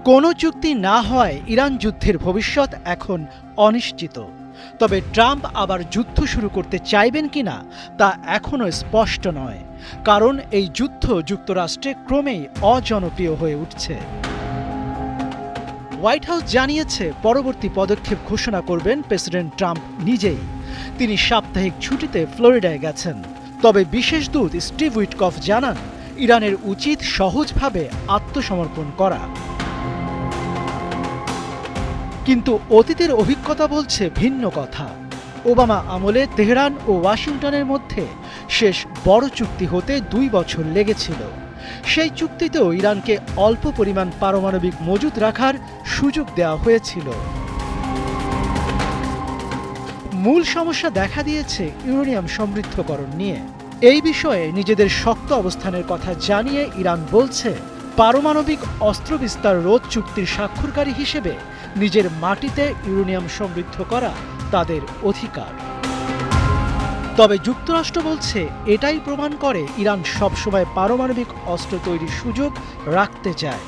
কোনো চুক্তি না হওয়ায় ইরান যুদ্ধের ভবিষ্যৎ এখন অনিশ্চিত। তবে ট্রাম্প আবার যুদ্ধ শুরু করতে চাইবেন কিনা তা এখনও স্পষ্ট নয়, কারণ এই যুদ্ধ যুক্তরাষ্ট্রে ক্রমেই অজনপ্রিয় হয়ে উঠছে। হোয়াইট হাউস জানিয়েছে পরবর্তী পদক্ষেপ ঘোষণা করবেন প্রেসিডেন্ট ট্রাম্প নিজেই। তিনি সাপ্তাহিক ছুটিতে ফ্লোরিডায় গেছেন। তবে বিশেষ দূত স্টিভ উইটকফ জানান, ইরানের উচিত সহজভাবে আত্মসমর্পণ করা। কিন্তু অতীতের অভিজ্ঞতা বলছে ভিন্ন কথা। ওবামা আমলে তেহরান ও ওয়াশিংটনের মধ্যে শেষ বড় চুক্তি হতে 2 বছর লেগেছিল। সেই চুক্তিতেও ইরানকে অল্প পরিমাণ পারমাণবিক মজুত রাখার সুযোগ দেওয়া হয়েছিল। মূল সমস্যা দেখা দিয়েছে ইউরেনিয়াম সমৃদ্ধকরণ নিয়ে। এই বিষয়ে নিজেদের শক্ত অবস্থানের কথা জানিয়ে ইরান বলছে, পারমাণবিক অস্ত্র বিস্তার রোধ চুক্তির স্বাক্ষরকারী হিসেবে নিজের মাটিতে ইউরেনিয়াম সমৃদ্ধ করা তাদের অধিকার। তবে যুক্তরাষ্ট্র বলছে, এটাই প্রমাণ করে ইরান সবসময় পারমাণবিক অস্ত্র তৈরির সুযোগ রাখতে চায়।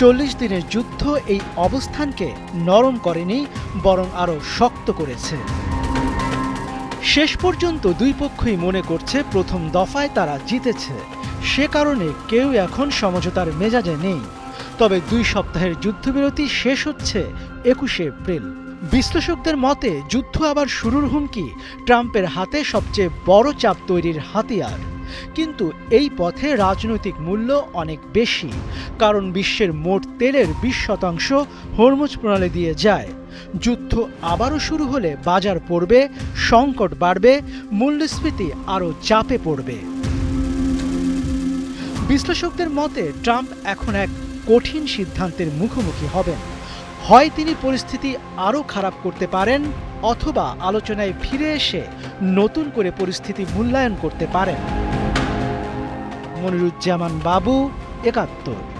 40 দিনের যুদ্ধ এই অবস্থানকে নরম করেনি, বরং আরও শক্ত করেছে। শেষ পর্যন্ত দুই পক্ষই মনে করছে প্রথম দফায় তারা জিতেছে। সে কারণে কেউ এখন সমঝোতার মেজাজে নেই। তবে 2 সপ্তাহের যুদ্ধবিরতি শেষ হচ্ছে 21শে এপ্রিল। বিশ্লেষকদের মতে যুদ্ধ আবার শুরুর হুমকি ট্রাম্পের হাতে সবচেয়ে বড় চাপ তৈরির হাতিয়ার। কিন্তু এই পথে রাজনৈতিক মূল্য অনেক বেশি, কারণ বিশ্বের মোট তেলের 20% হরমুজ প্রণালী দিয়ে যায়। যুদ্ধ আবারও শুরু হলে বাজার পড়বে, সংকট বাড়বে, মূল্যস্ফীতি আরও চাপে পড়বে। বিশ্লেষকদের মতে ট্রাম্প এখন এক কঠিন সিদ্ধান্তের মুখোমুখি হবেন। হয় তিনি পরিস্থিতি আরও খারাপ করতে পারেন, অথবা আলোচনায় ফিরে এসে নতুন করে পরিস্থিতি মূল্যায়ন করতে পারেন। মনিরুজ্জামান বাবু, ৭১।